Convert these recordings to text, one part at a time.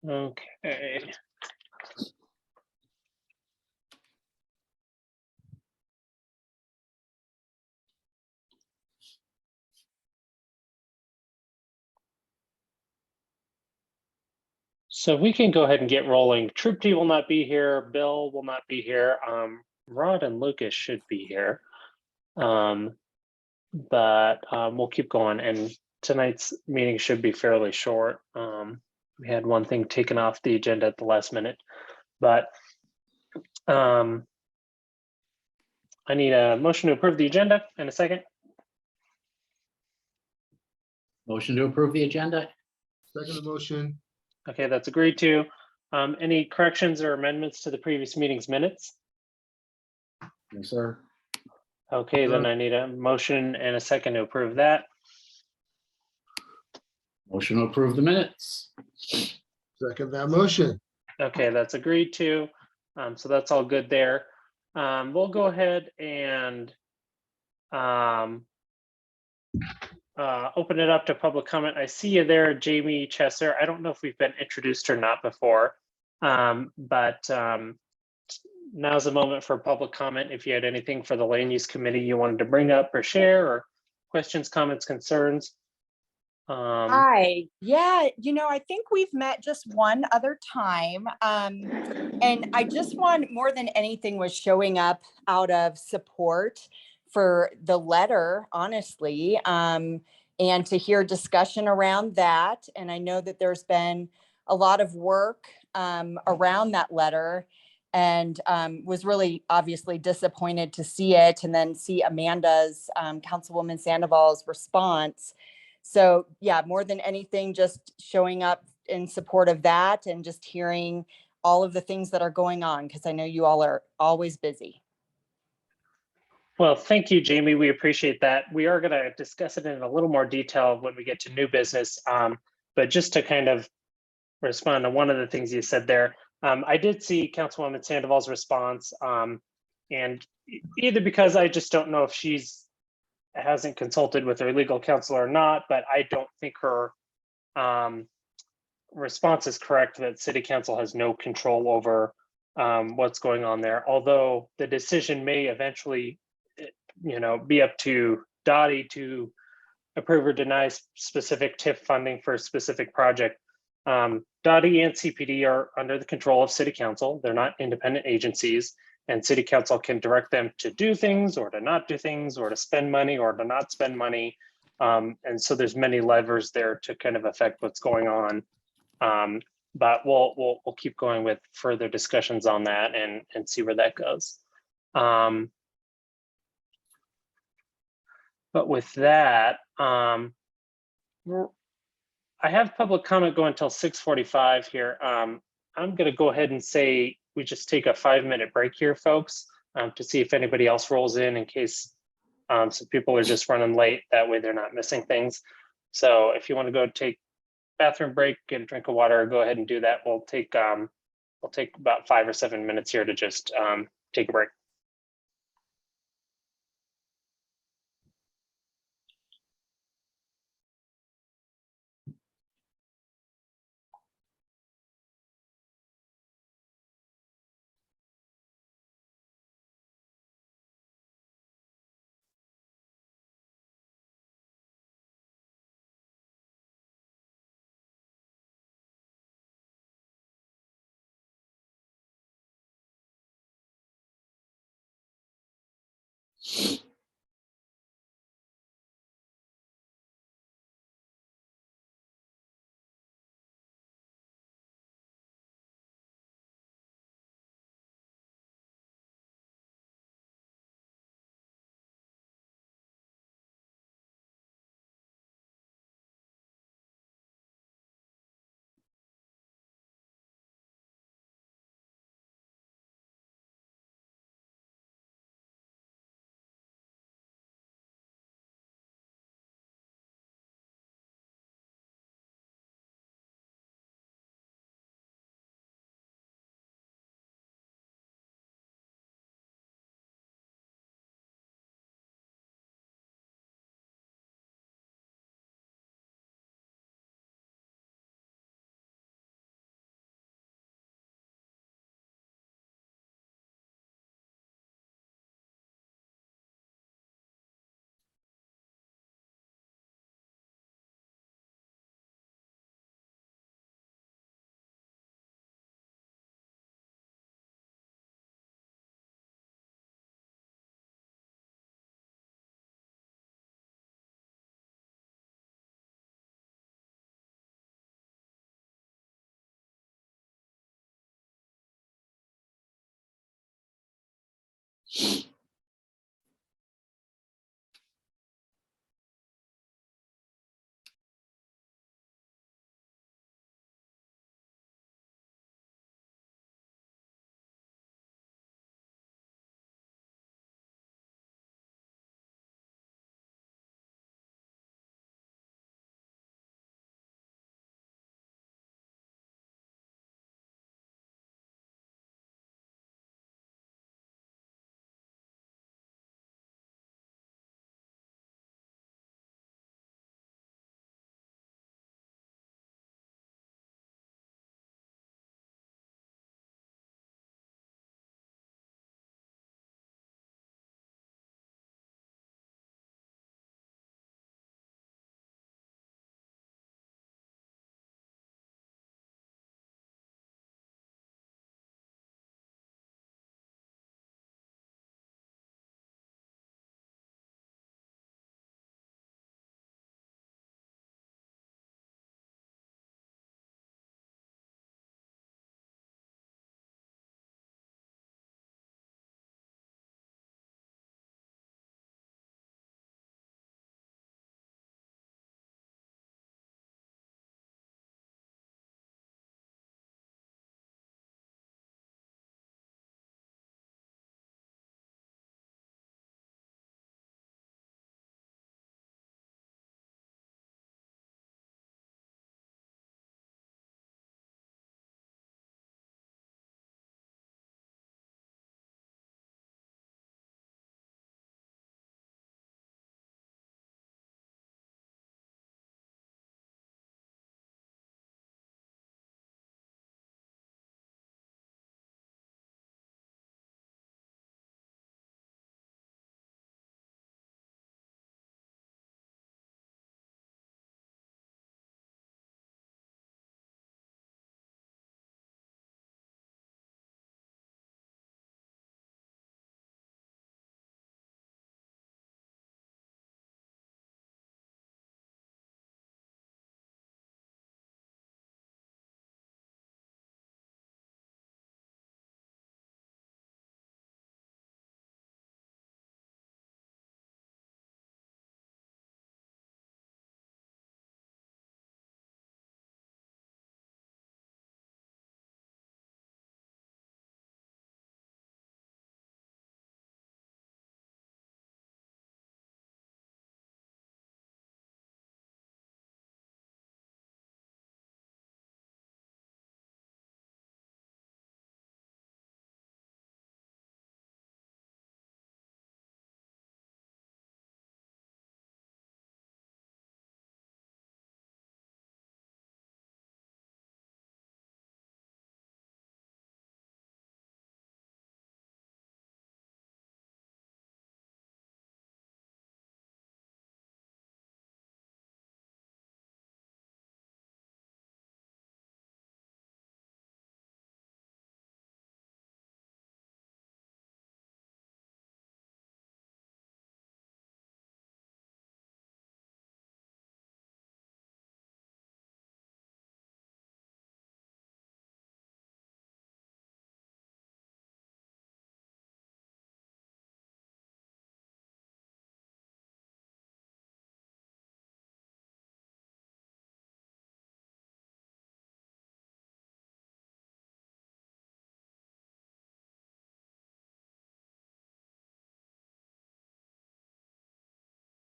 Okay. So we can go ahead and get rolling. Trupti will not be here. Bill will not be here. Rod and Lucas should be here. But we'll keep going. And tonight's meeting should be fairly short. We had one thing taken off the agenda at the last minute, but I need a motion to approve the agenda in a second. Motion to approve the agenda. Second motion. Okay, that's agreed to. Any corrections or amendments to the previous meeting's minutes? No, sir. Okay, then I need a motion and a second to approve that. Motion to approve the minutes. Second that motion. Okay, that's agreed to. So that's all good there. We'll go ahead and open it up to public comment. I see you there, Jamie Chesser. I don't know if we've been introduced or not before, but now's the moment for public comment. If you had anything for the land use committee you wanted to bring up or share, or questions, comments, concerns. Hi. Yeah, I think we've met just one other time. And I just want, more than anything, was showing up out of support for the letter, honestly, and to hear discussion around that. And I know that there's been a lot of work around that letter, and was really obviously disappointed to see it and then see Amanda's, Councilwoman Sandoval's response. So yeah, more than anything, just showing up in support of that and just hearing all of the things that are going on, because I know you all are always busy. Well, thank you, Jamie. We appreciate that. We are going to discuss it in a little more detail when we get to new business. But just to kind of respond to one of the things you said there, I did see Councilwoman Sandoval's response, and either because I just don't know if hasn't consulted with her legal counsel or not, but I don't think her response is correct that City Council has no control over what's going on there. Although the decision may eventually, be up to Dottie to approve or deny specific TIF funding for a specific project. Dottie and CPD are under the control of City Council. They're not independent agencies, and City Council can direct them to do things or to not do things, or to spend money or to not spend money. And so there's many levers there to kind of affect what's going on. But we'll keep going with further discussions on that and see where that goes. But with that, I have public comment going until 6:45 here. I'm going to go ahead and say we just take a 5-minute break here, folks, to see if anybody else rolls in case some people are just running late. That way they're not missing things. So if you want to go take bathroom break, get a drink of water, go ahead and do that. We'll take about 5 or 7 minutes here to just take a break.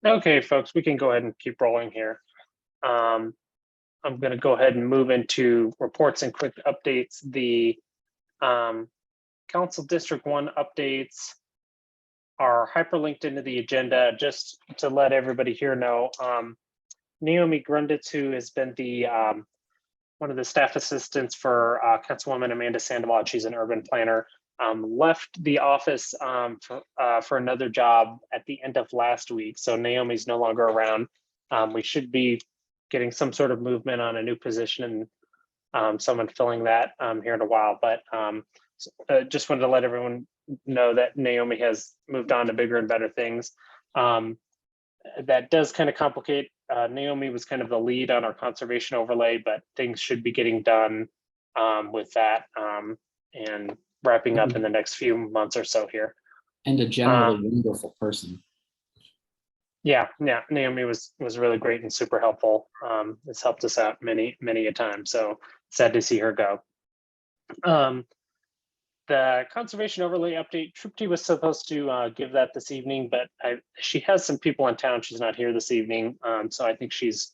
Okay, folks, we can go ahead and keep rolling here. I'm going to go ahead and move into reports and quick updates. The Council District 1 updates are hyperlinked into the agenda. Just to let everybody here know, Naomi Grunditz, who has been the one of the staff assistants for Councilwoman Amanda Sandoval, she's an urban planner, left the office for another job at the end of last week. So Naomi's no longer around. We should be getting some sort of movement on a new position and someone filling that here in a while. But just wanted to let everyone know that Naomi has moved on to bigger and better things. That does kind of complicate. Naomi was kind of the lead on our conservation overlay, but things should be getting done with that and wrapping up in the next few months or so here. And a generally wonderful person. Yeah, Naomi was really great and super helpful. It's helped us out many a time. So sad to see her go. The conservation overlay update, Trupti was supposed to give that this evening, but she has some people in town. She's not here this evening. So I think she's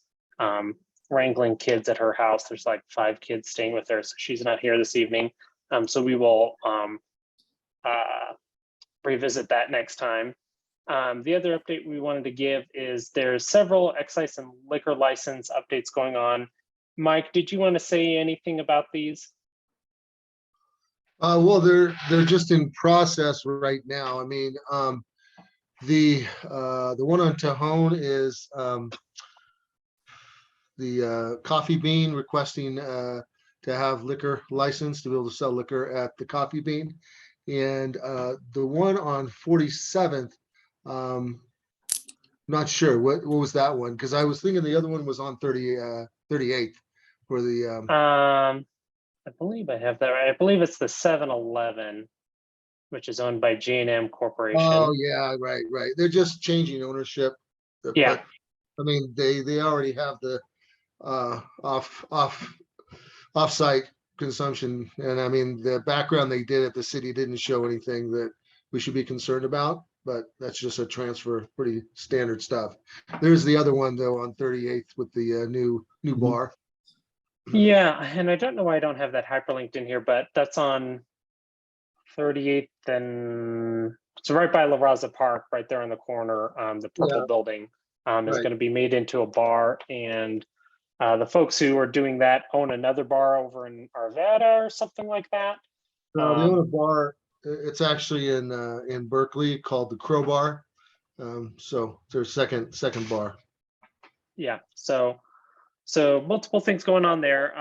wrangling kids at her house. There's like 5 kids staying with her, so she's not here this evening. So we will revisit that next time. The other update we wanted to give is there's several excise and liquor license updates going on. Mike, did you want to say anything about these? Well, they're just in process right now. I mean, the one on Tejon is the Coffee Bean requesting to have liquor license to be able to sell liquor at the Coffee Bean, and the one on 47th. Not sure what was that one, because I was thinking the other one was on 38th for the I believe I have that right. I believe it's the 7-Eleven, which is owned by G&M Corporation. Oh yeah, right. They're just changing ownership. Yeah. But, I mean, they already have the off-site consumption, and I mean the background they did at the city didn't show anything that we should be concerned about. But that's just a transfer, pretty standard stuff. There's the other one though on 38th with the new bar. Yeah, and I don't know why I don't have that hyperlinked in here, but that's on 38th and it's right by La Raza Park, right there in the corner. The purple building is Right. going to be made into a bar, and the folks who are doing that own another bar over in Arvada or something like that. They own a bar. It's actually in Berkeley called the Crowbar. So it's their second bar. Yeah, so multiple things going on there.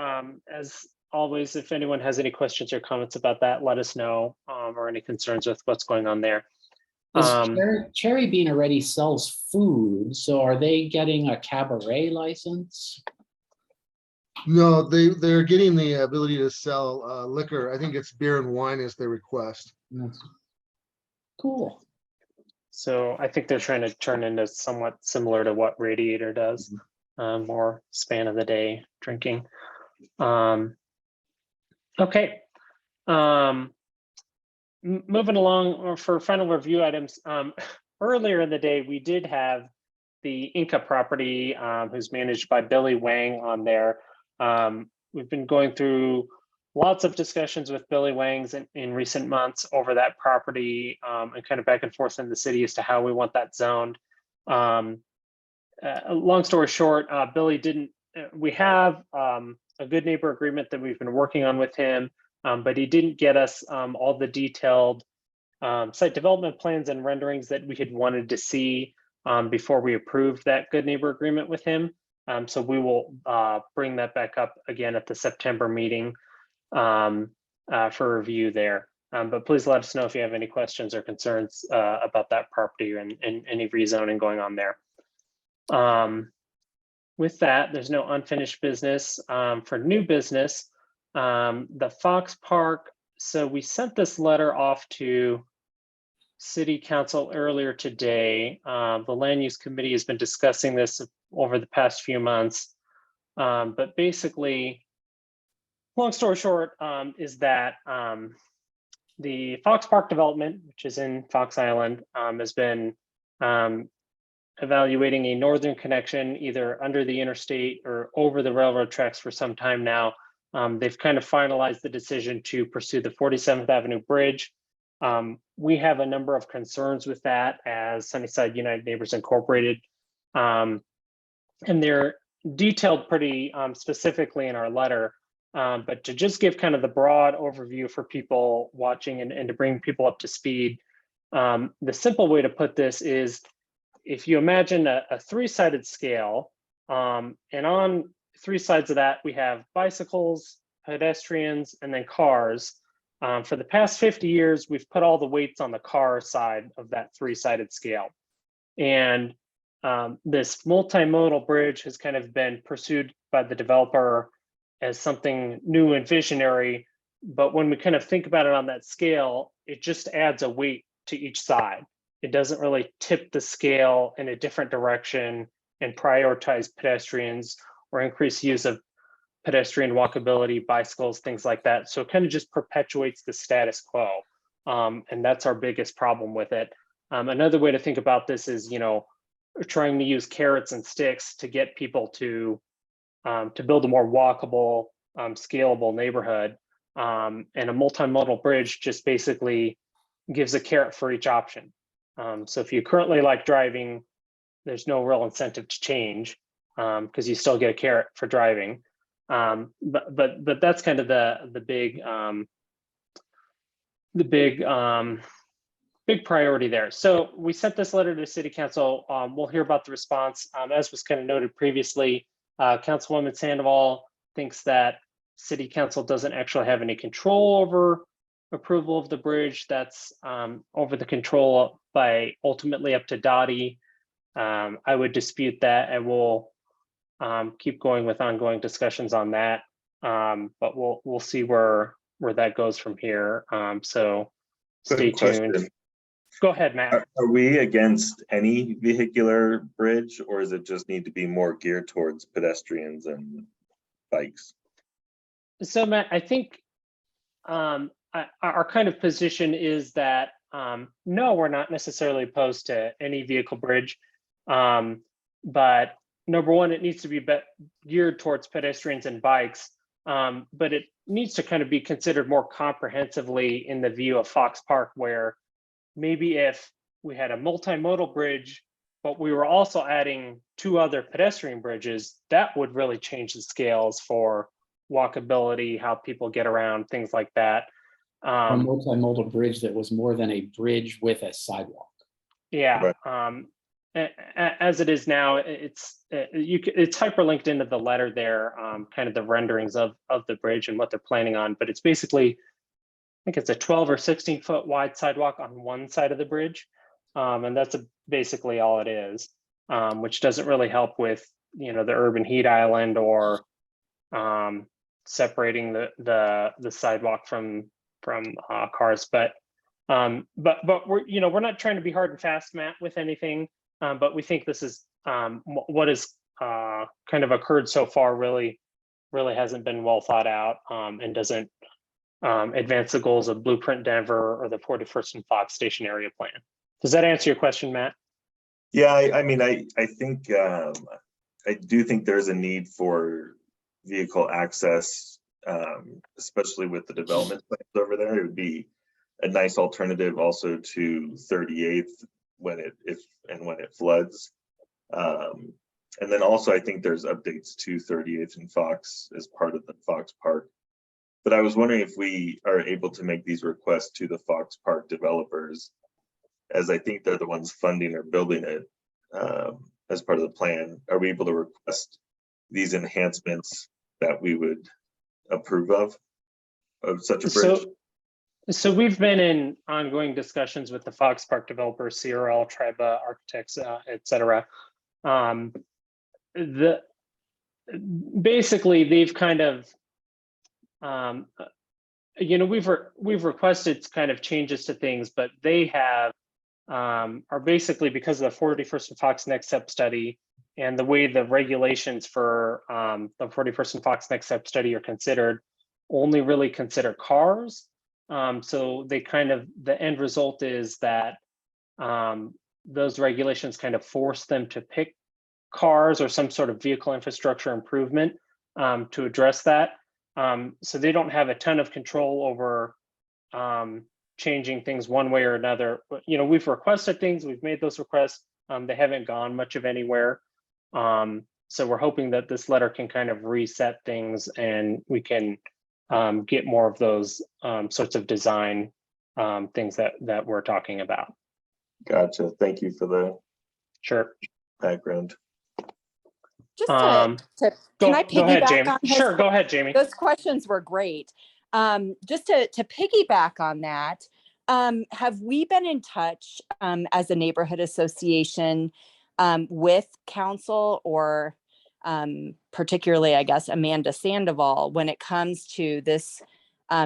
As always, if anyone has any questions or comments about that, let us know, or any concerns with what's going on there. Cherry Bean already sells food, so are they getting a cabaret license? No, they're getting the ability to sell liquor. I think it's beer and wine is their request. That's cool. So I think they're trying to turn into somewhat similar to what Radiator does, more span of the day drinking. Okay. Moving along for final review items. Earlier in the day, we did have the Inca property, who's managed by Billy Wang on there. We've been going through lots of discussions with Billy Wang's in recent months over that property, and kind of back and forth in the city as to how we want that zoned. Long story short, Billy didn't, we have a good neighbor agreement that we've been working on with him, but he didn't get us all the detailed site development plans and renderings that we had wanted to see before we approved that good neighbor agreement with him. So we will bring that back up again at the September meeting for review there. But please let us know if you have any questions or concerns about that property and any rezoning going on there. With that, there's no unfinished business. For new business, the Fox Park. So we sent this letter off to City Council earlier today. The Land Use Committee has been discussing this over the past few months. But basically, long story short, is that the Fox Park development, which is in Fox Island, has been evaluating a northern connection either under the interstate or over the railroad tracks for some time now. They've kind of finalized the decision to pursue the 47th Avenue Bridge. We have a number of concerns with that as Sunnyside United Neighbors Incorporated, and they're detailed pretty specifically in our letter. But to just give kind of the broad overview for people watching and to bring people up to speed, the simple way to put this is if you imagine a three-sided scale, and on three sides of that, we have bicycles, pedestrians, and then cars. For the past 50 years, we've put all the weights on the car side of that three-sided scale. And this multimodal bridge has kind of been pursued by the developer as something new and visionary. But when we kind of think about it on that scale, it just adds a weight to each side. It doesn't really tip the scale in a different direction and prioritize pedestrians or increase use of pedestrian walkability, bicycles, things like that. So it kind of just perpetuates the status quo. And that's our biggest problem with it. Another way to think about this is, trying to use carrots and sticks to get people to build a more walkable, scalable neighborhood. And a multimodal bridge just basically gives a carrot for each option. So if you currently like driving, there's no real incentive to change because you still get a carrot for driving. But that's kind of the big priority there. So we sent this letter to City Council. We'll hear about the response. As was kind of noted previously, Councilwoman Sandoval thinks that City Council doesn't actually have any control over approval of the bridge. That's over the control by ultimately up to Dottie. I would dispute that, and we'll keep going with ongoing discussions on that. But we'll see where that goes from here. So stay tuned. Go ahead, Matt. Are we against any vehicular bridge, or does it just need to be more geared towards pedestrians and bikes? So Matt, I think our kind of position is that no, we're not necessarily opposed to any vehicle bridge, but number one, it needs to be geared towards pedestrians and bikes, but it needs to kind of be considered more comprehensively in the view of Fox Park, where maybe if we had a multimodal bridge, but we were also adding 2 other pedestrian bridges, that would really change the scales for walkability, how people get around, things like that. A multimodal bridge that was more than a bridge with a sidewalk. Yeah. Right. As it is now, it's hyperlinked into the letter there, kind of the renderings of the bridge and what they're planning on, but it's basically, I think it's a 12 or 16 foot wide sidewalk on one side of the bridge. And that's basically all it is, which doesn't really help with, the urban heat island or separating the sidewalk from cars. But we're not trying to be hard and fast, Matt, with anything. But we think this is what has kind of occurred so far really hasn't been well thought out and doesn't advance the goals of Blueprint Denver or the 41st and Fox Station area plan. Does that answer your question, Matt? Yeah, I mean, I think I do think there's a need for vehicle access, especially with the development plans over there. It would be a nice alternative also to 38th when it floods. And then also I think there's updates to 38th and Fox as part of the Fox Park. But I was wondering if we are able to make these requests to the Fox Park developers, as I think they're the ones funding or building it as part of the plan. Are we able to request these enhancements that we would approve of such a bridge? So we've been in ongoing discussions with the Fox Park developers, CRL, Triba, Architects, et cetera. Basically, they've kind of, we've requested kind of changes to things, but they have are basically, because of the 41st and Fox Next Step study and the way the regulations for the 41st and Fox Next Step study are considered, only really consider cars. So they kind of, the end result is that those regulations kind of force them to pick cars or some sort of vehicle infrastructure improvement to address that. So they don't have a ton of control over changing things one way or another. But, you know, we've requested things, we've made those requests. They haven't gone much of anywhere. So we're hoping that this letter can kind of reset things and we can get more of those sorts of design things that we're talking about. Gotcha. Thank you for the Sure. background. Just Go can I ahead, piggyback Jamie. on his Sure, go ahead, Jamie. Those questions were great. Just to piggyback on that, have we been in touch as a neighborhood association with council or particularly, I guess, Amanda Sandoval when it comes to this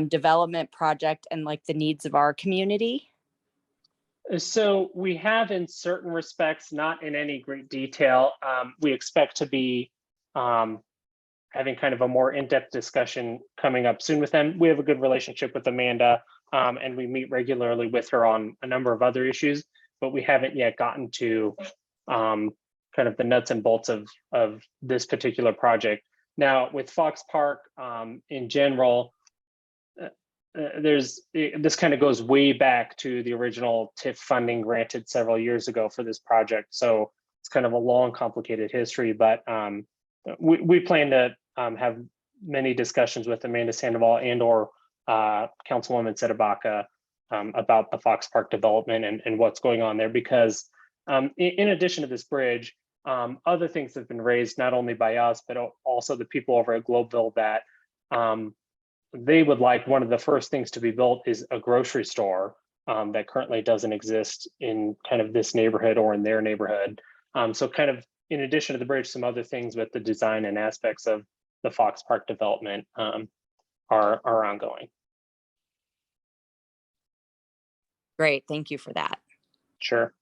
development project and like the needs of our community? So we have in certain respects, not in any great detail. We expect to be having kind of a more in-depth discussion coming up soon with them. We have a good relationship with Amanda and we meet regularly with her on a number of other issues, but we haven't yet gotten to kind of the nuts and bolts of this particular project. Now with Fox Park in general, this kind of goes way back to the original TIF funding granted several years ago for this project. So it's kind of a long, complicated history, but we plan to have many discussions with Amanda Sandoval and or Councilwoman Sedabaka about the Fox Park development and what's going on there, because in addition to this bridge, other things have been raised not only by us, but also the people over at Globeville that they would like one of the first things to be built is a grocery store that currently doesn't exist in kind of this neighborhood or in their neighborhood. So kind of in addition to the bridge, some other things with the design and aspects of the Fox Park development are ongoing. Great, thank you for that. Sure.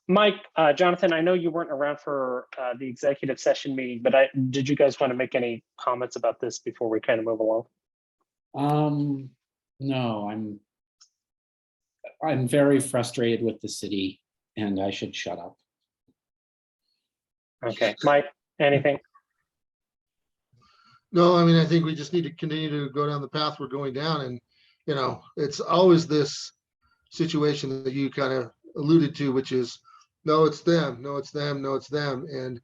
Mike, Jonathan, I know you weren't around for the executive session meeting, but did you guys want to make any comments about this before we kind of move along? No, I'm very frustrated with the city and I should shut up. Okay, Mike, anything? No, I mean, I think we just need to continue to go down the path we're going down. And, you know, it's always this situation that you kind of alluded to, which is, no, it's them, no, it's them, no, it's them. And,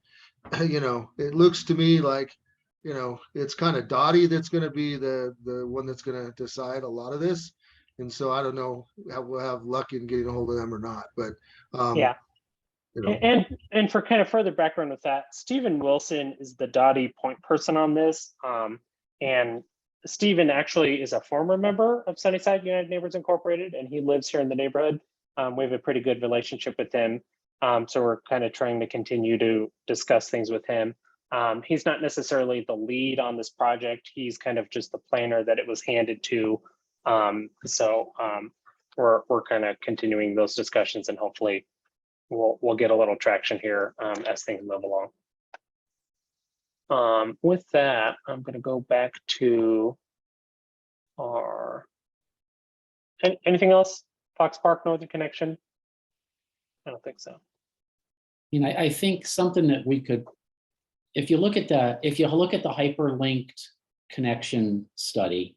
you know, it looks to me like, you know, it's kind of Dottie that's going to be the one that's going to decide a lot of this. And so I don't know how we'll have luck in getting a hold of them or not, but Yeah. you know. And for kind of further background with that, Stephen Wilson is the Dottie point person on this. And Stephen actually is a former member of Sunnyside United Neighbors Incorporated, and he lives here in the neighborhood. We have a pretty good relationship with him. So we're kind of trying to continue to discuss things with him. He's not necessarily the lead on this project. He's kind of just the planner that it was handed to. We're kind of continuing those discussions, and hopefully we'll get a little traction here as things move along. With that, I'm going to go back to our anything else? Fox Park Northern Connection? I don't think so. You know, I think something that we could, if you look at the hyperlinked connection study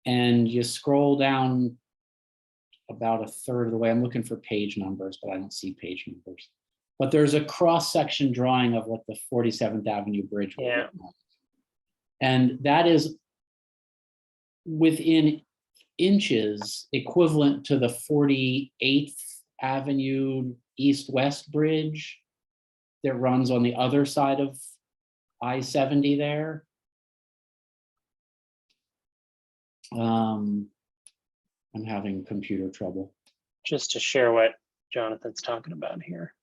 and you scroll down about a third of the way, I'm looking for page numbers, but I don't see page numbers. But there's a cross-section drawing of what the 47th Avenue Bridge will look like. And that is within inches equivalent to the 48th Avenue East-West Bridge that runs on the other side of I-70 there. I'm having computer trouble. Just to share what Jonathan's talking about here.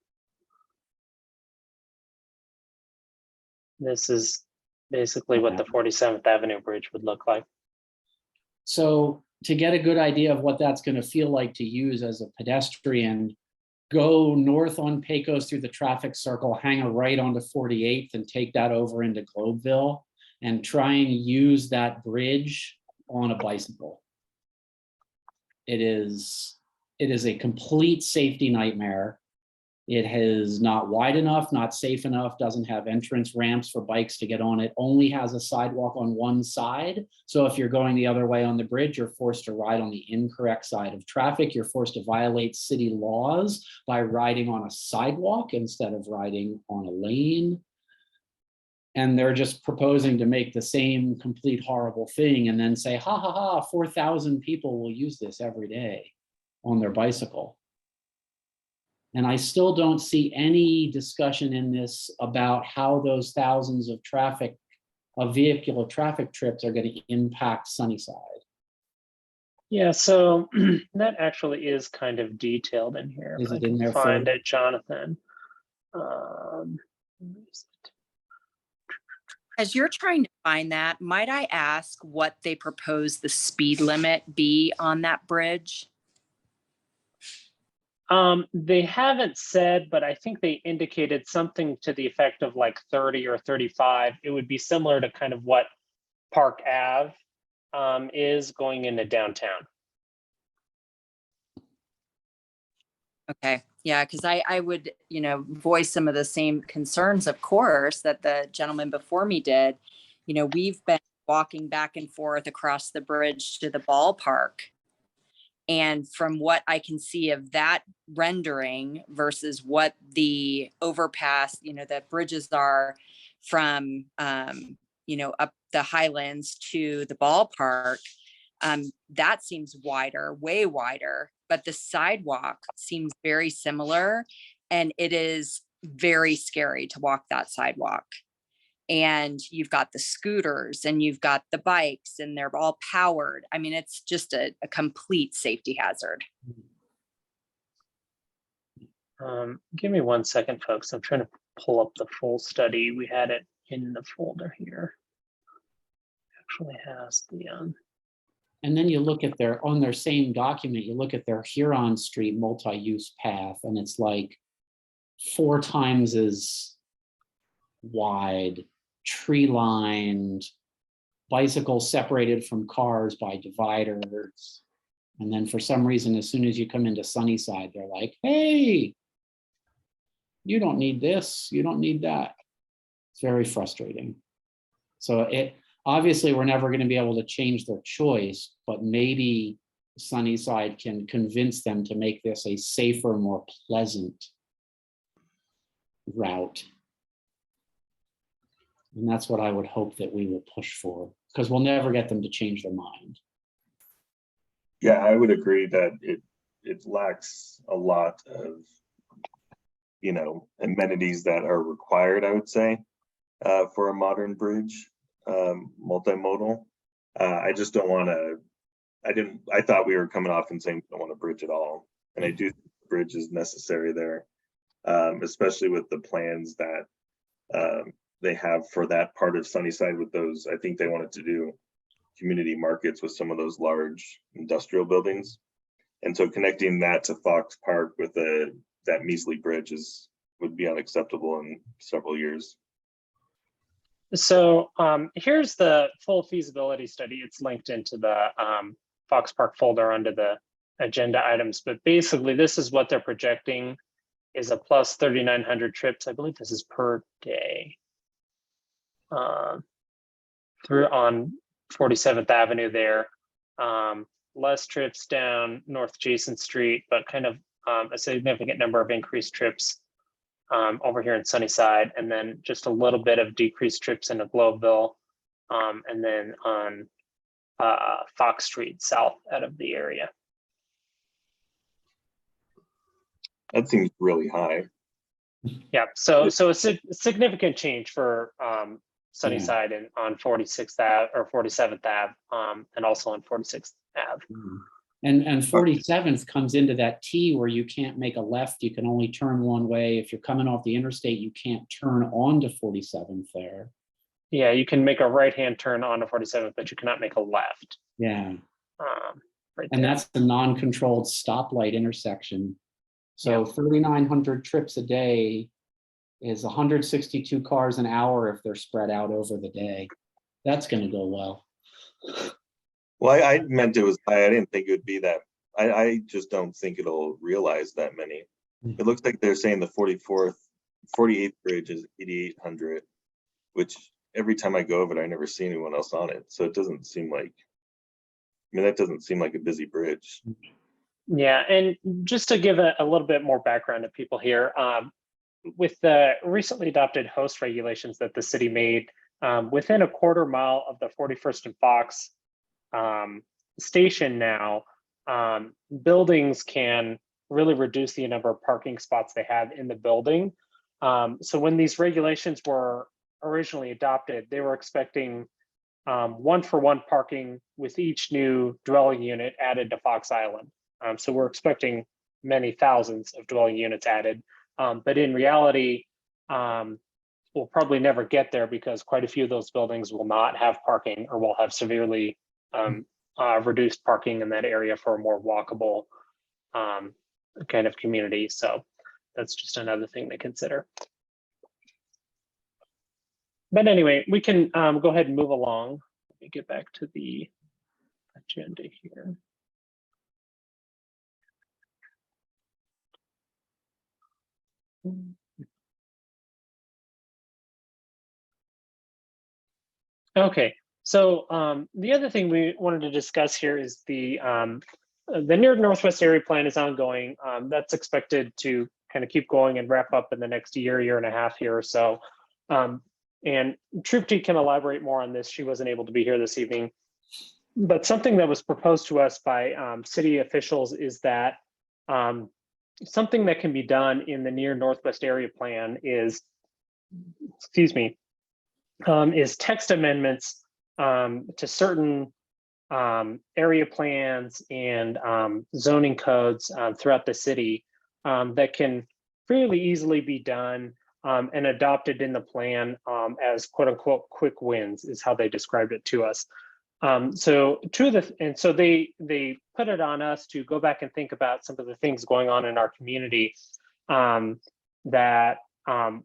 This is basically what the 47th Avenue Bridge would look like. So to get a good idea of what that's going to feel like to use as a pedestrian, go north on Pecos through the traffic circle, hang a right onto 48th and take that over into Globeville and try and use that bridge on a bicycle. It is a complete safety nightmare. It is not wide enough, not safe enough, doesn't have entrance ramps for bikes to get on it, only has a sidewalk on one side. So if you're going the other way on the bridge, you're forced to ride on the incorrect side of traffic. You're forced to violate city laws by riding on a sidewalk instead of riding on a lane. And they're just proposing to make the same complete horrible thing and then say, ha ha ha, 4,000 people will use this every day on their bicycle. And I still don't see any discussion in this about how those thousands of vehicular traffic trips are going to impact Sunnyside. Yeah, so that actually is kind of detailed in here. Is If I it in can there find for- it, Jonathan. As you're trying to find that, might I ask what they propose the speed limit be on that bridge? They haven't said, but I think they indicated something to the effect of like 30 or 35. It would be similar to kind of what Park Ave is going into downtown. Okay, yeah, because I would, voice some of the same concerns, of course, that the gentleman before me did. We've been walking back and forth across the bridge to the ballpark. And from what I can see of that rendering versus what the overpass, the bridges are from, up the Highlands to the ballpark, that seems wider, way wider, but the sidewalk seems very similar. And it is very scary to walk that sidewalk. And you've got the scooters and you've got the bikes and they're all powered. I mean, it's just a complete safety hazard. Give me 1 second, folks. I'm trying to pull up the full study. We had it in the folder here. Actually has the And then you look at on their same document, you look at their Huron Street multi-use path, and it's like 4 times as wide, tree lined, bicycles separated from cars by dividers. And then for some reason, as soon as you come into Sunnyside, they're like, hey, you don't need this, you don't need that. It's very frustrating. So obviously we're never going to be able to change their choice, but maybe Sunnyside can convince them to make this a safer, more pleasant route. And that's what I would hope that we will push for, because we'll never get them to change their mind. Yeah, I would agree that it lacks a lot of, amenities that are required, I would say, for a modern bridge, multimodal. I just don't want to, I thought we were coming off and saying we don't want a bridge at all. And I do think the bridge is necessary there, especially with the plans that they have for that part of Sunnyside with those. I think they wanted to do community markets with some of those large industrial buildings. And so connecting that to Fox Park with that measly bridge would be unacceptable in several years. So here's the full feasibility study. It's linked into the Fox Park folder under the agenda items, but basically this is what they're projecting is a plus 3,900 trips. I believe this is per day through on 47th Avenue there. Less trips down North Jason Street, but kind of a significant number of increased trips over here in Sunnyside, and then just a little bit of decreased trips into Globeville, and then on Fox Street south out of the area. That seems really high. Yeah, so a significant change for Sunnyside and on 46th Ave or 47th Ave, and also on 46th Ave. And 47th comes into that T where you can't make a left, you can only turn one way. If you're coming off the interstate, you can't turn onto 47th there. Yeah, you can make a right-hand turn onto 47th, but you cannot make a left. Yeah. Right And there. that's the non-controlled stoplight intersection. So 3,900 trips a day is 162 cars an hour if they're spread out over the day. That's going to go well. Well, I meant it was high. I didn't think it would be that I just don't think it'll realize that many. Mhm. It looks like they're saying the 48th bridge is 8,800, which every time I go over it, I never see anyone else on it. So it doesn't seem like, I mean, that doesn't seem like a busy bridge. Yeah, and just to give a little bit more background to people here, with the recently adopted host regulations that the city made, within a quarter mile of the 41st and Fox station now, buildings can really reduce the number of parking spots they have in the building. So when these regulations were originally adopted, they were expecting 1-for-1 parking with each new dwelling unit added to Fox Island. So we're expecting many thousands of dwelling units added. But in reality, we'll probably never get there because quite a few of those buildings will not have parking or will have severely reduced parking in that area for a more walkable kind of community. So that's just another thing to consider. But anyway, we can go ahead and move along. Let me get back to the agenda here. Okay, so the other thing we wanted to discuss here is the near northwest area plan is ongoing. That's expected to kind of keep going and wrap up in the next year and a half here or so. And Trupti can elaborate more on this. She wasn't able to be here this evening. But something that was proposed to us by city officials is that something that can be done in the near northwest area plan is, excuse me, is text amendments to certain area plans and zoning codes throughout the city that can fairly easily be done and adopted in the plan as quote unquote quick wins is how they described it to us. So they put it on us to go back and think about some of the things going on in our community that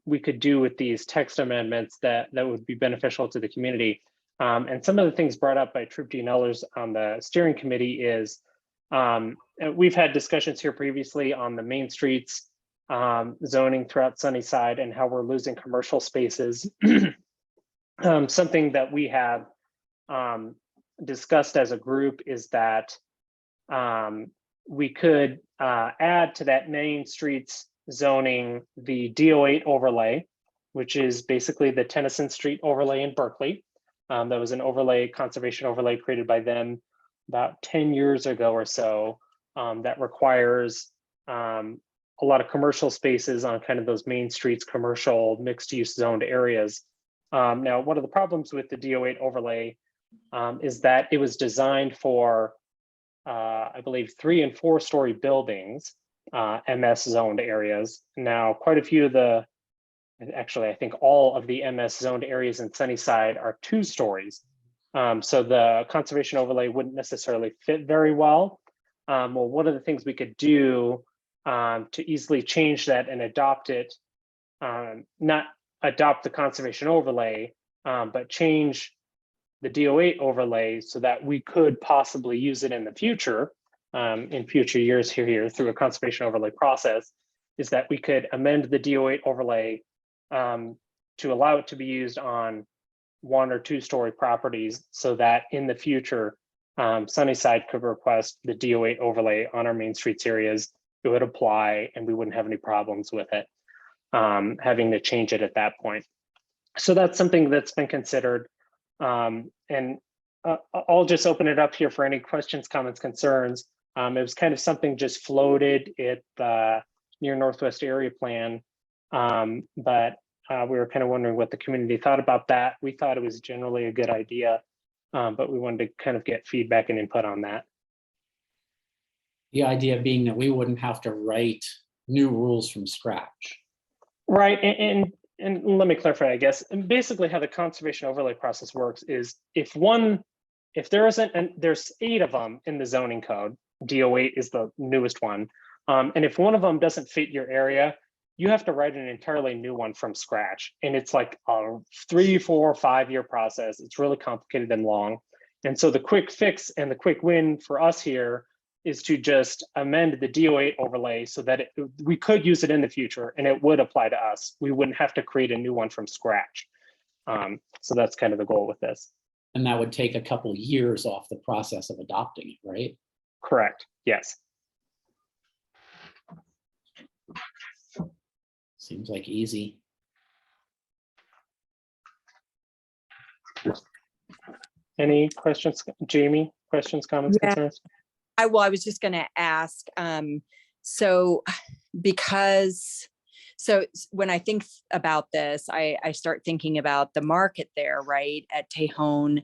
we could do with these text amendments that would be beneficial to the community. And some of the things brought up by Trupti and others on the steering committee is we've had discussions here previously on the main streets zoning throughout Sunnyside and how we're losing commercial spaces. Something that we have discussed as a group is that we could add to that main streets zoning the DO8 overlay, which is basically the Tennyson Street overlay in Berkeley. That was an overlay, conservation overlay created by them about 10 years ago or so that requires a lot of commercial spaces on kind of those main streets, commercial mixed use zoned areas. Now, one of the problems with the DO8 overlay is that it was designed for, I believe, 3- and 4-story buildings, MS zoned areas. Now, quite a few of the, actually, I think all of the MS zoned areas in Sunnyside are 2 stories. So the conservation overlay wouldn't necessarily fit very well. Well, one of the things we could do to easily change that and adopt it, not adopt the conservation overlay, but change the DO8 overlay so that we could possibly use it in the future, in future years here through a conservation overlay process, is that we could amend the DO8 overlay to allow it to be used on 1- or 2-story properties so that in the future, Sunnyside could request the DO8 overlay on our main streets areas. It would apply and we wouldn't have any problems with it, having to change it at that point. So that's something that's been considered. And I'll just open it up here for any questions, comments, concerns. It was kind of something just floated at the near northwest area plan, but we were kind of wondering what the community thought about that. We thought it was generally a good idea, but we wanted to kind of get feedback and input on that. The idea being that we wouldn't have to write new rules from scratch. Right, and let me clarify, I guess. And basically how the conservation overlay process works is if there isn't, and there's 8 of them in the zoning code, DO8 is the newest one. And if one of them doesn't fit your area, you have to write an entirely new one from scratch. And it's like a 3, 4, 5 year process. It's really complicated and long. And so the quick fix and the quick win for us here is to just amend the DO8 overlay so that we could use it in the future and it would apply to us. We wouldn't have to create a new one from scratch. So that's kind of the goal with this. And that would take a couple years off the process of adopting it, right? Correct. Yes. Seems like easy. Any questions, Jamie? Questions, comments, Yeah. concerns? I was just going to ask, so when I think about this, I start thinking about the market there, right, at Tejon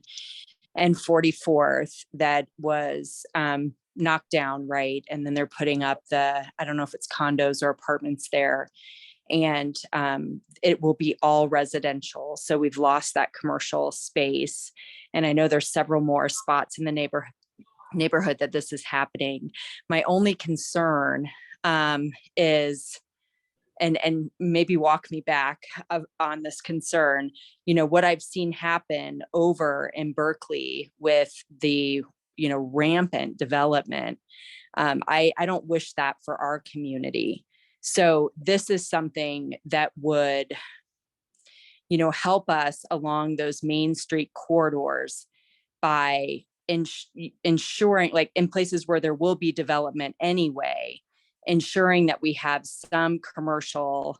and 44th that was knocked down, right? And then they're putting up I don't know if it's condos or apartments there. And it will be all residential. So we've lost that commercial space. And I know there's several more spots in the neighborhood that this is happening. My only concern is, and maybe walk me back on this concern, what I've seen happen over in Berkeley with the, rampant development. I don't wish that for our community. So this is something that would, help us along those Main Street corridors by ensuring, like in places where there will be development anyway, ensuring that we have some commercial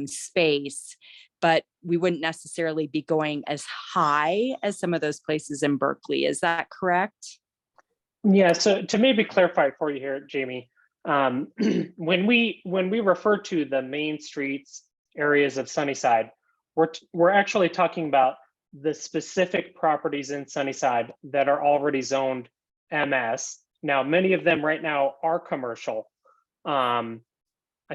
space, but we wouldn't necessarily be going as high as some of those places in Berkeley. Is that correct? Yeah, so to maybe clarify for you here, Jamie, when we refer to the main streets areas of Sunnyside, we're actually talking about the specific properties in Sunnyside that are already zoned MS. Now, many of them right now are commercial. I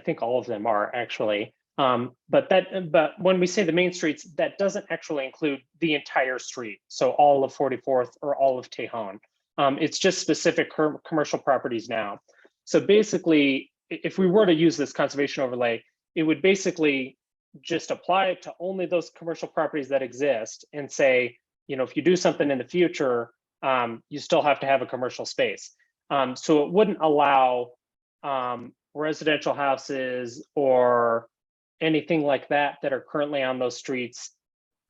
think all of them are actually. But when we say the main streets, that doesn't actually include the entire street. So all of 44th or all of Tejon. It's just specific commercial properties now. So basically, if we were to use this conservation overlay, it would basically just apply it to only those commercial properties that exist and say, if you do something in the future, you still have to have a commercial space. So it wouldn't allow residential houses or anything like that that are currently on those streets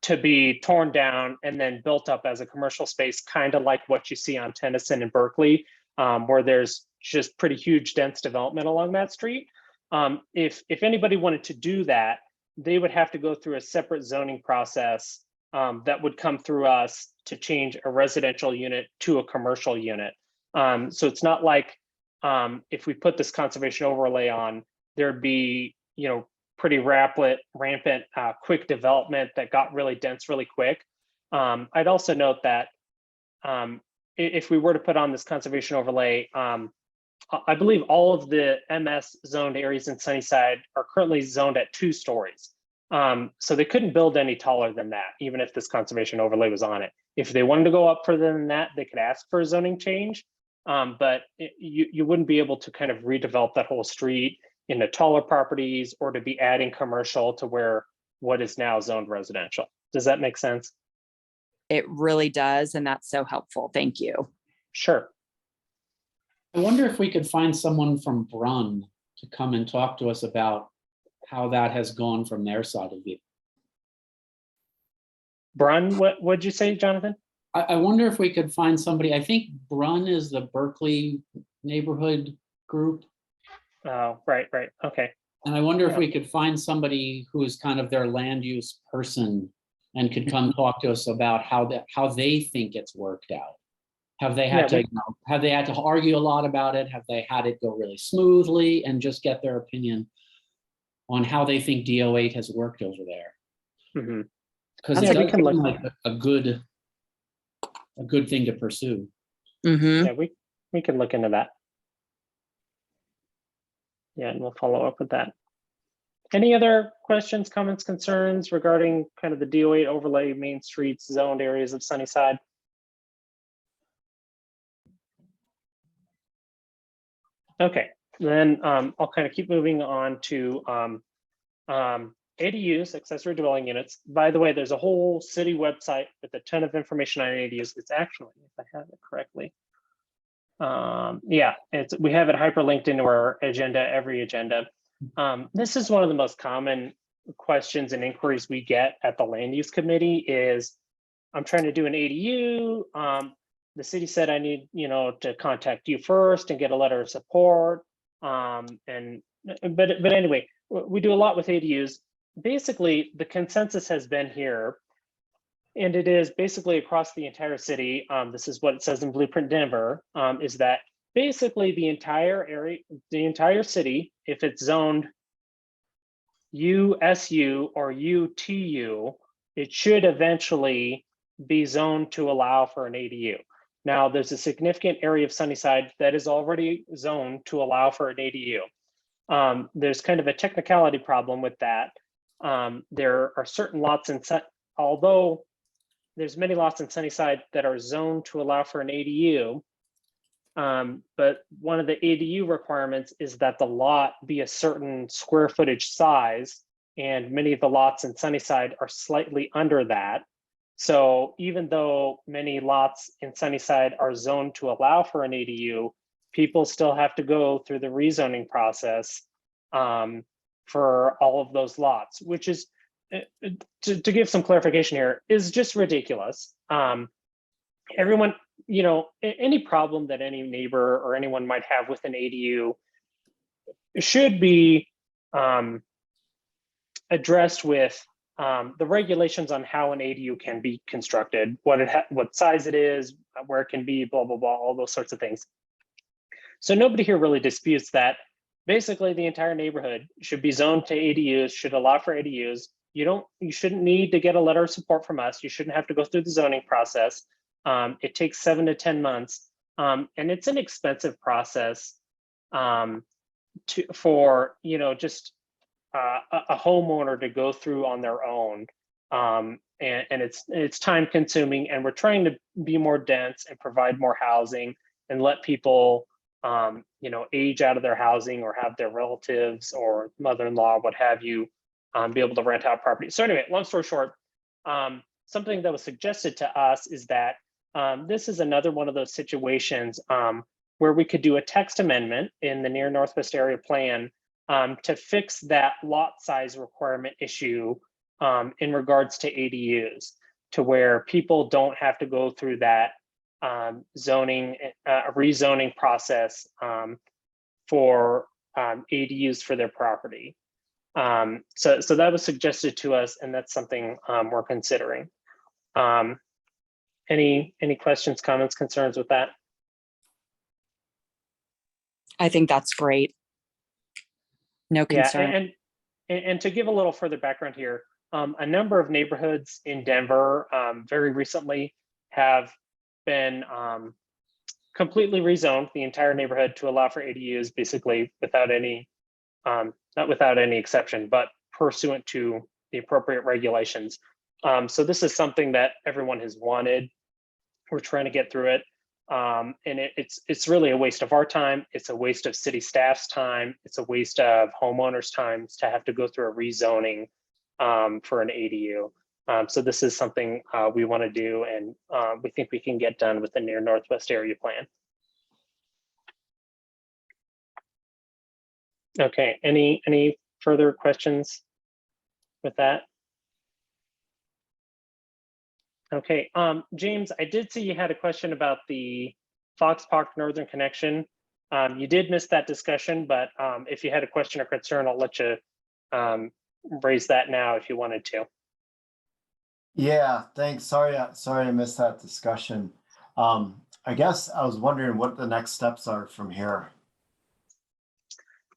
to be torn down and then built up as a commercial space, kind of like what you see on Tennyson and Berkeley, where there's just pretty huge dense development along that street. If anybody wanted to do that, they would have to go through a separate zoning process that would come through us to change a residential unit to a commercial unit. So it's not like if we put this conservation overlay on, there'd be, pretty rampant quick development that got really dense really quick. I'd also note that if we were to put on this conservation overlay, I believe all of the MS zoned areas in Sunnyside are currently zoned at 2 stories. So they couldn't build any taller than that, even if this conservation overlay was on it. If they wanted to go up further than that, they could ask for a zoning change. But you wouldn't be able to kind of redevelop that whole street into taller properties or to be adding commercial to where what is now zoned residential. Does that make sense? It really does. And that's so helpful. Thank you. Sure. I wonder if we could find someone from Brunn to come and talk to us about how that has gone from their side of it. Brunn, what'd you say, Jonathan? I wonder if we could find somebody. I think Brunn is the Berkeley neighborhood group. Oh, right. Okay. And I wonder if we could find somebody who is kind of their land use person and could come talk to us about how they think it's worked out. Have they had have they had to argue a lot about it? Have they had it go really smoothly, and just get their opinion on how they think DO8 has worked over there? Because it does seem like a good thing to pursue. Yeah, we can look into that. Yeah, and we'll follow up with that. Any other questions, comments, concerns regarding kind of the DO8 overlay main streets zoned areas of Sunnyside? Okay, then I'll kind of keep moving on to ADUs, accessory dwelling units. By the way, there's a whole city website with a ton of information on ADUs. It's actually, if I have it correctly, Yeah, we have it hyperlinked into our agenda, every agenda. This is one of the most common questions and inquiries we get at the land use committee is, I'm trying to do an ADU. The city said I need, to contact you first and get a letter of support. But anyway, we do a lot with ADUs. Basically, the consensus has been here, and it is basically across the entire city. This is what it says in Blueprint Denver, is that basically the entire area, the entire city, if it's zoned USU or UTU, it should eventually be zoned to allow for an ADU. Now, there's a significant area of Sunnyside that is already zoned to allow for an ADU. There's kind of a technicality problem with that. There are certain lots although there's many lots in Sunnyside that are zoned to allow for an ADU, but one of the ADU requirements is that the lot be a certain square footage size, and many of the lots in Sunnyside are slightly under that. So even though many lots in Sunnyside are zoned to allow for an ADU, people still have to go through the rezoning process for all of those lots, which is, to give some clarification here, is just ridiculous. Everyone, any problem that any neighbor or anyone might have with an ADU should be addressed with the regulations on how an ADU can be constructed, what size it is, where it can be, blah, blah, blah, all those sorts of things. So nobody here really disputes that. Basically, the entire neighborhood should be zoned to ADUs, should allow for ADUs. You shouldn't need to get a letter of support from us. You shouldn't have to go through the zoning process. It takes 7 to 10 months, and it's an expensive process for just a homeowner to go through on their own, and it's time consuming. And we're trying to be more dense and provide more housing and let people age out of their housing or have their relatives or mother-in-law, what have you, be able to rent out property. So anyway, long story short, something that was suggested to us is that this is another one of those situations where we could do a text amendment in the near Northwest area plan to fix that lot size requirement issue in regards to ADUs, to where people don't have to go through that rezoning process for ADUs for their property. So that was suggested to us, and that's something we're considering. Any questions, comments, concerns with that? I think that's great. No concern. Yeah, and to give a little further background here, a number of neighborhoods in Denver very recently have been completely rezoned, the entire neighborhood, to allow for ADUs, basically without any, not without any exception, but pursuant to the appropriate regulations. So this is something that everyone has wanted. We're trying to get through it. And it's really a waste of our time. It's a waste of city staff's time. It's a waste of homeowners' time to have to go through a rezoning for an ADU. So this is something we want to do, and we think we can get done with the near Northwest area plan. Okay, any further questions with that? Okay, James, I did see you had a question about the Fox Park Northern Connection. You did miss that discussion, but if you had a question or concern, I'll let you raise that now if you wanted to. Yeah, thanks. Sorry I missed that discussion. I guess I was wondering what the next steps are from here.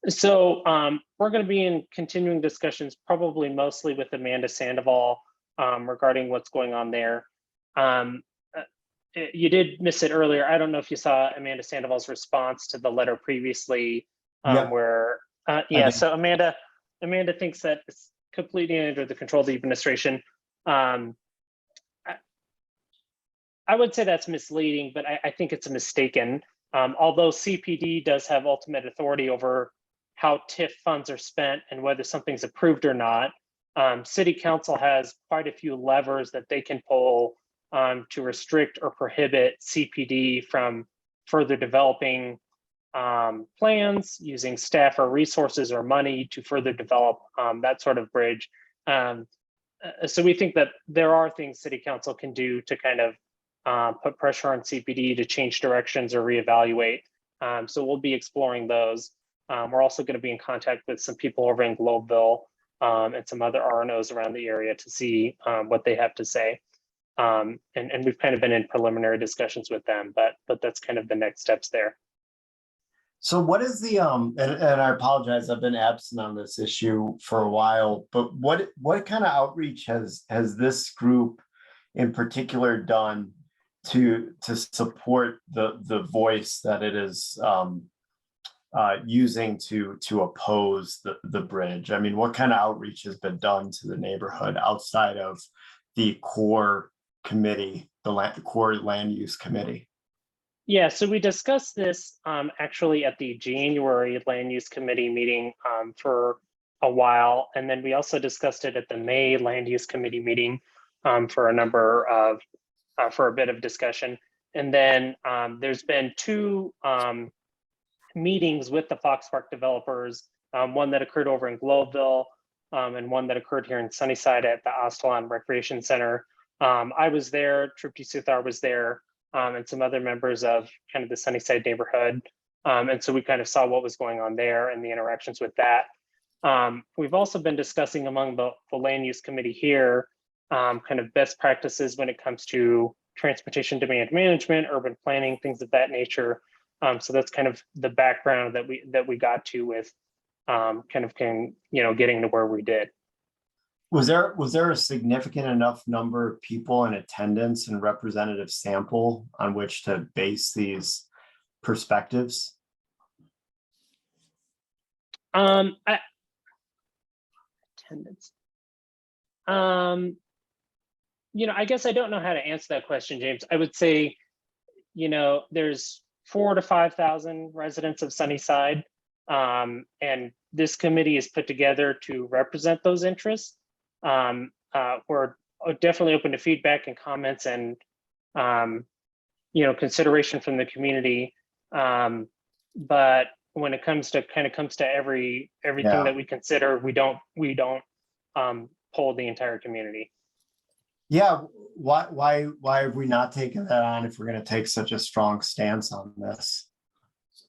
So we're going to be in continuing discussions, probably mostly with Amanda Sandoval, regarding what's going on there. You did miss it earlier. I don't know if you saw Amanda Sandoval's response to the letter previously, Yep. where, so Amanda thinks that it's completely under the control of the administration. I would say that's misleading, but I think it's mistaken. Although CPD does have ultimate authority over how TIF funds are spent and whether something's approved or not, City Council has quite a few levers that they can pull to restrict or prohibit CPD from further developing plans, using staff or resources or money to further develop that sort of bridge. So we think that there are things City Council can do to kind of put pressure on CPD to change directions or reevaluate. So we'll be exploring those. We're also going to be in contact with some people over in Globeville and some other RNOs around the area to see what they have to say. And we've kind of been in preliminary discussions with them, but that's kind of the next steps there. So what is the and I apologize, I've been absent on this issue for a while, but what kind of outreach has this group in particular done to support the voice that it is using to oppose the bridge? I mean, what kind of outreach has been done to the neighborhood outside of the core committee, the core land use committee? Yeah, so we discussed this actually at the January Land Use Committee meeting for a while. And then we also discussed it at the May Land Use Committee meeting for a bit of discussion. And then there's been two meetings with the Fox Park developers, one that occurred over in Globeville and one that occurred here in Sunnyside at the Astalon Recreation Center. I was there, Trupti Suthar was there, and some other members of kind of the Sunnyside neighborhood. And so we kind of saw what was going on there and the interactions with that. We've also been discussing among the land use committee here, kind of best practices when it comes to transportation demand management, urban planning, things of that nature. So that's kind of the background that we got to with getting to where we did. Was there a significant enough number of people in attendance and representative sample on which to base these perspectives? Attendance. I guess I don't know how to answer that question, James. I would say, there's 4,000 to 5,000 residents of Sunnyside, and this committee is put together to represent those interests. We're definitely open to feedback and comments and consideration from the community. But when it comes to everything that we consider, we don't poll the entire community. Yeah, why have we not taken that on if we're going to take such a strong stance on this?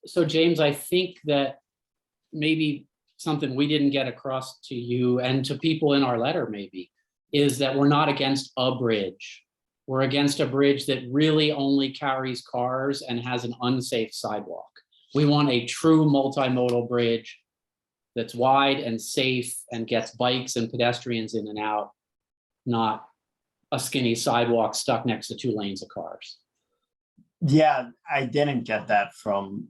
So James, I think that maybe something we didn't get across to you and to people in our letter maybe is that we're not against a bridge. We're against a bridge that really only carries cars and has an unsafe sidewalk. We want a true multimodal bridge that's wide and safe and gets bikes and pedestrians in and out, not a skinny sidewalk stuck next to 2 lanes of cars. Yeah, I didn't get that from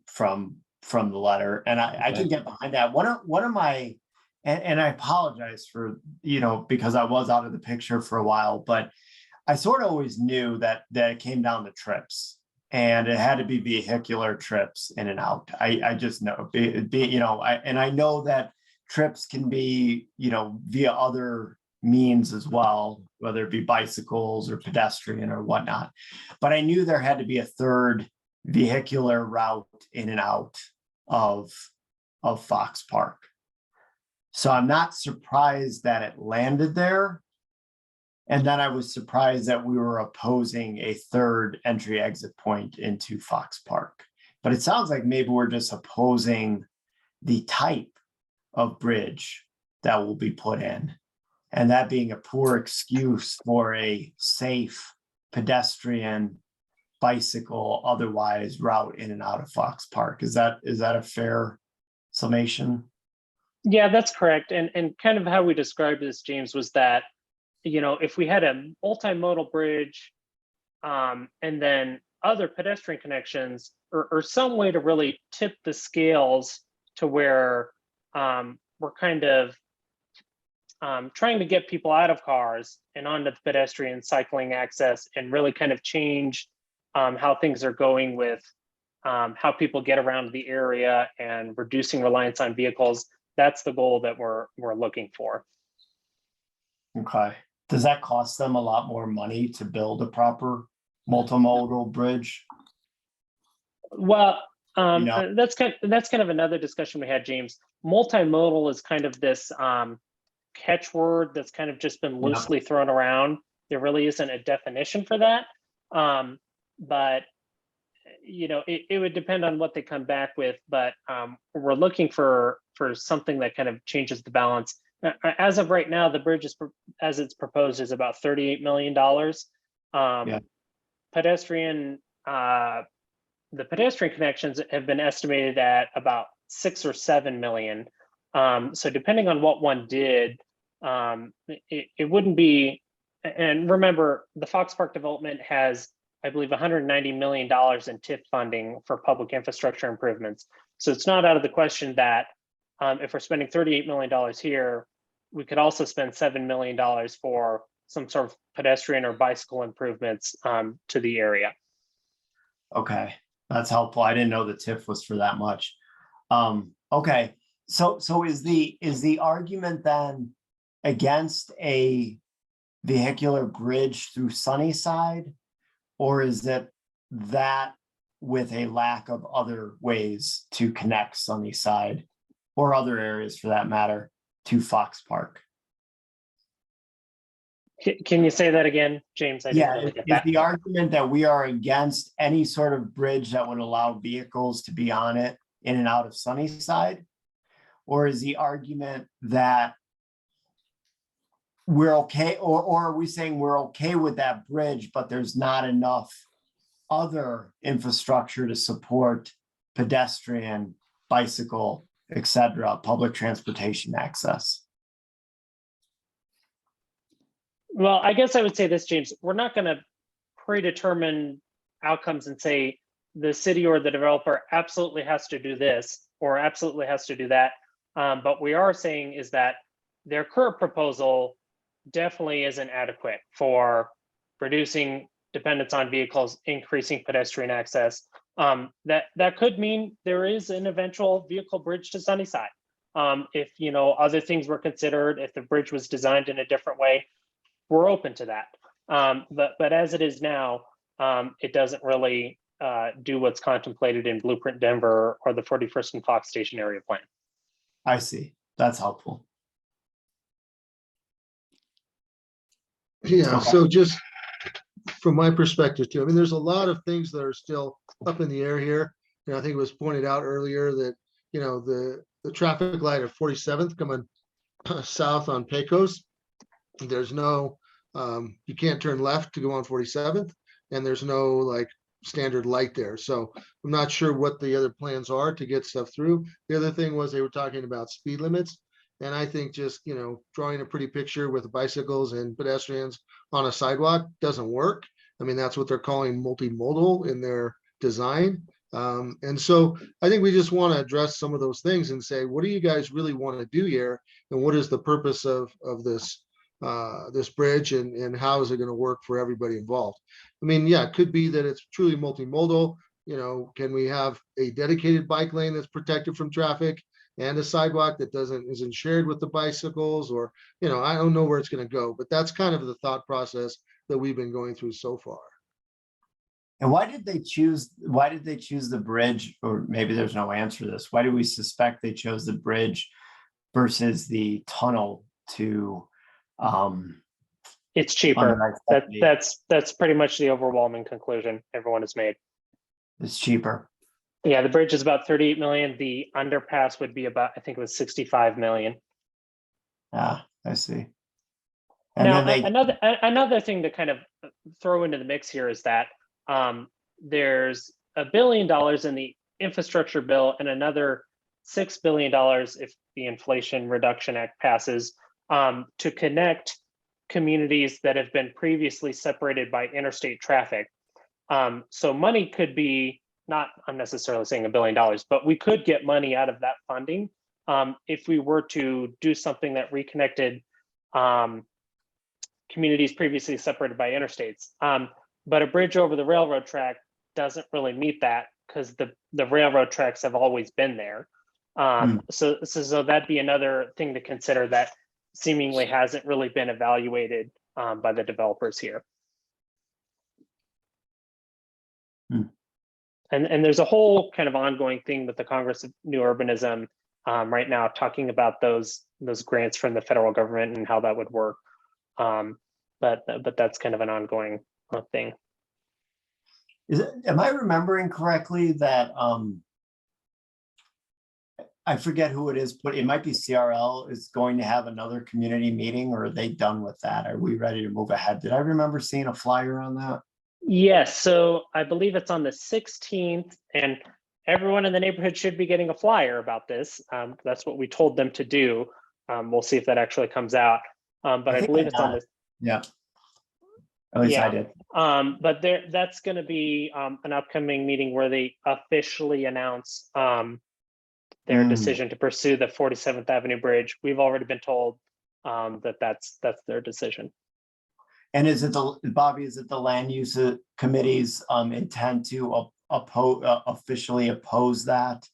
the letter, and I can get behind that. One of my, and I apologize for, because I was out of the picture for a while, but I sort of always knew that it came down to trips, and it had to be vehicular trips in and out. I just know, and I know that trips can be, via other means as well, whether it be bicycles or pedestrian or whatnot. But I knew there had to be a third vehicular route in and out of Fox Park. So I'm not surprised that it landed there. And then I was surprised that we were opposing a third entry exit point into Fox Park. But it sounds like maybe we're just opposing the type of bridge that will be put in. And that being a poor excuse for a safe pedestrian, bicycle, otherwise route in and out of Fox Park. Is that a fair summation? Yeah, that's correct. And kind of how we described this, James, was that, if we had a multimodal bridge and then other pedestrian connections or some way to really tip the scales to where we're kind of trying to get people out of cars and onto the pedestrian cycling access and really kind of change how things are going with how people get around the area and reducing reliance on vehicles. That's the goal that we're looking for. Okay. Does that cost them a lot more money to build a proper multimodal bridge? Well, know? that's kind of another discussion we had, James. Multimodal is kind of this catchword that's kind of just been loosely thrown around. There really isn't a definition for that. But you know, it would depend on what they come back with. But we're looking for something that kind of changes the balance. As of right now, the bridge is, as it's proposed, is about $38 million. Pedestrian, the pedestrian connections have been estimated at about 6 or 7 million. So depending on what one did, it wouldn't be. And remember, the Fox Park development has, I believe, $190 million in TIF funding for public infrastructure improvements. So it's not out of the question that if we're spending $38 million here, we could also spend $7 million for some sort of pedestrian or bicycle improvements to the area. Okay, that's helpful. I didn't know the TIF was for that much. Okay, so is the argument then against a vehicular bridge through Sunnyside, or is it that with a lack of other ways to connect Sunnyside or other areas for that matter to Fox Park? Can you say that again, James? I didn't really get that. Is the argument that we are against any sort of bridge that would allow vehicles to be on it in and out of Sunnyside? Or is the argument that we're okay, or are we saying we're okay with that bridge, but there's not enough other infrastructure to support pedestrian, bicycle, etc., public transportation access? Well, I guess I would say this, James, we're not going to predetermine outcomes and say the city or the developer absolutely has to do this or absolutely has to do that. But we are saying is that their current proposal definitely isn't adequate for reducing dependence on vehicles, increasing pedestrian access. That could mean there is an eventual vehicle bridge to Sunnyside. If other things were considered, if the bridge was designed in a different way, we're open to that. But as it is now, it doesn't really do what's contemplated in Blueprint Denver or the 41st and Fox Station area plan. I see. That's helpful. Yeah, Okay. so just from my perspective too, I mean, there's a lot of things that are still up in the air here. I think it was pointed out earlier that, the traffic light of 47th coming south on Pecos, there's no, you can't turn left to go on 47th, and there's no like standard light there. So I'm not sure what the other plans are to get stuff through. The other thing was they were talking about speed limits. And I think just, drawing a pretty picture with bicycles and pedestrians on a sidewalk doesn't work. I mean, that's what they're calling multimodal in their design. And so I think we just want to address some of those things and say, what do you guys really want to do here? And what is the purpose of this this bridge, and how is it going to work for everybody involved? I mean, yeah, it could be that it's truly multimodal. Can we have a dedicated bike lane that's protected from traffic and a sidewalk that isn't shared with the bicycles? Or, I don't know where it's going to go, but that's kind of the thought process that we've been going through so far. And why did they choose the bridge? Or maybe there's no answer to this. Why do we suspect they chose the bridge versus the tunnel to it's cheaper. That's pretty much the overwhelming conclusion everyone has made. It's cheaper. Yeah, the bridge is about 38 million. The underpass would be about, I think it was 65 million. Ah, I see. And now, then another thing to kind of throw into the mix here is that there's $1 billion in the infrastructure bill and another $6 billion if the Inflation Reduction Act passes to connect communities that have been previously separated by interstate traffic. So money could be, not I'm necessarily saying $1 billion, but we could get money out of that funding if we were to do something that reconnected communities previously separated by interstates. But a bridge over the railroad track doesn't really meet that because the railroad tracks have always been there. So that'd be another thing to consider that seemingly hasn't really been evaluated by the developers here. And there's a whole kind of ongoing thing with the Congress of New Urbanism right now, talking about those grants from the federal government and how that would work. But that's kind of an ongoing thing. Am I remembering correctly that I forget who it is, but it might be CRL is going to have another community meeting, or are they done with that? Are we ready to move ahead? Did I remember seeing a flyer on that? Yes, so I believe it's on the 16th, and everyone in the neighborhood should be getting a flyer about this. That's what we told them to do. We'll see if that actually comes out. But I think believe I it's got on the. Yeah. At least I Yeah. did. But that's going to be an upcoming meeting where they officially announce their decision to pursue the 47th Avenue Bridge. We've already been told that's their decision. And is it Bobby, is it the land use committee's intent to officially oppose that?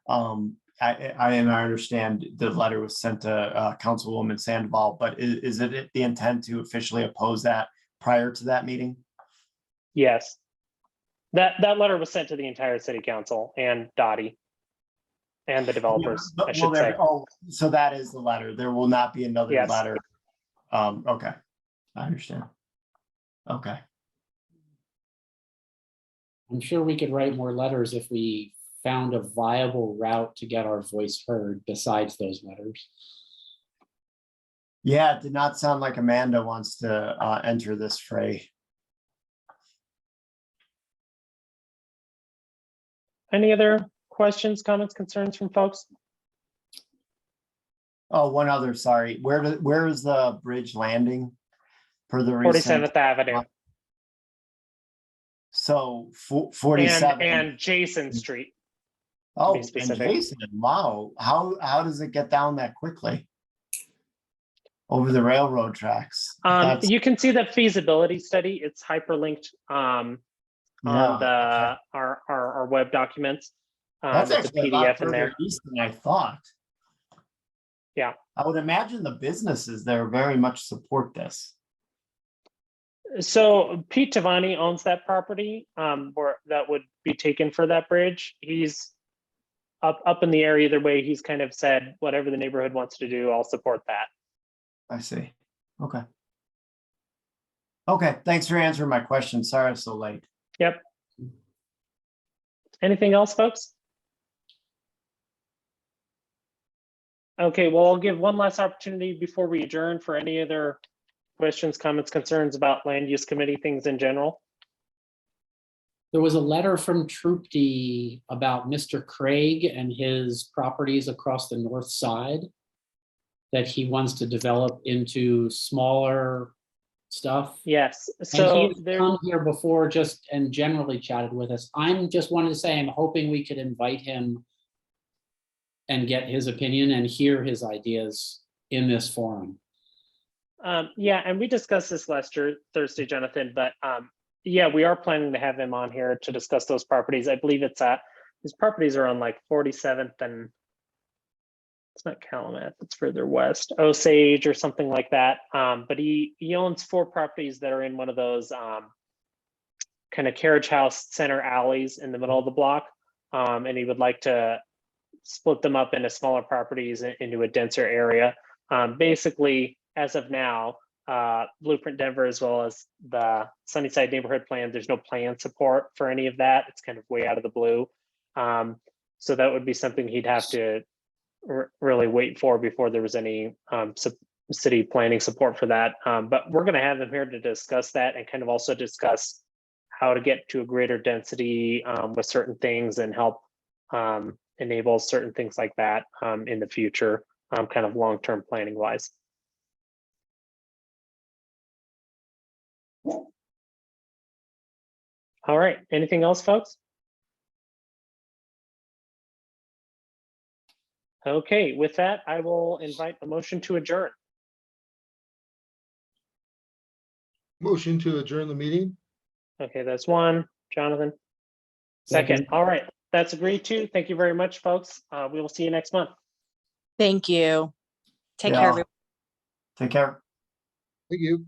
I understand the letter was sent to Councilwoman Sandoval, but is it the intent to officially oppose that prior to that meeting? Yes. That letter was sent to the entire city council and Dottie and the developers, I should say. Oh, so that is the letter. There will not be another Yes. letter. Okay, I understand. Okay. I'm sure we could write more letters if we found a viable route to get our voice heard besides those letters. Yeah, it did not sound like Amanda wants to enter this fray. Any other questions, comments, concerns from folks? Oh, one other, sorry. Where is the bridge landing per the recent? 47th Avenue So 47. and Jason Street. Oh, be and specific. Jason, wow. How does it get down that quickly? Over the railroad tracks. You can see the feasibility study. It's hyperlinked on Yeah, our web documents. that's It's a actually a lot PDF in there. further east than I thought. Yeah. I would imagine the businesses there very much support this. So Pete Tavani owns that property where that would be taken for that bridge. He's up in the air either way. He's kind of said, whatever the neighborhood wants to do, I'll support that. I see. Okay. Okay, thanks for answering my question. Sorry I'm so late. Yep. Anything else, folks? Okay, well, I'll give one last opportunity before we adjourn for any other questions, comments, concerns about land use committee things in general. There was a letter from Troop D about Mr. Craig and his properties across the north side that he wants to develop into smaller stuff. Yes, And so he's there, come here before just and generally chatted with us. I'm just wanted to say, I'm hoping we could invite him and get his opinion and hear his ideas in this forum. yeah, and we discussed this last Thursday, Jonathan, but yeah, we are planning to have him on here to discuss those properties. I believe his properties are on like 47th and it's not Calumet, it's further west, Osage or something like that. But he owns 4 properties that are in one of those kind of carriage house center alleys in the middle of the block. And he would like to split them up into smaller properties into a denser area. Basically, as of now, Blueprint Denver, as well as the Sunnyside neighborhood plan, there's no plan support for any of that. It's kind of way out of the blue. So that would be something he'd have to really wait for before there was any city planning support for that. But we're going to have him here to discuss that and kind of also discuss how to get to a greater density with certain things and help enable certain things like that in the future, kind of long-term planning wise. All right, anything else, folks? Okay, with that, I will invite a motion to adjourn. Motion to adjourn the meeting. Okay, that's one. Jonathan? Second. All right, that's agreed to. Thank you very much, folks. We will see you next month. Thank you. Take Yeah. care, everyone. Take care. Thank you.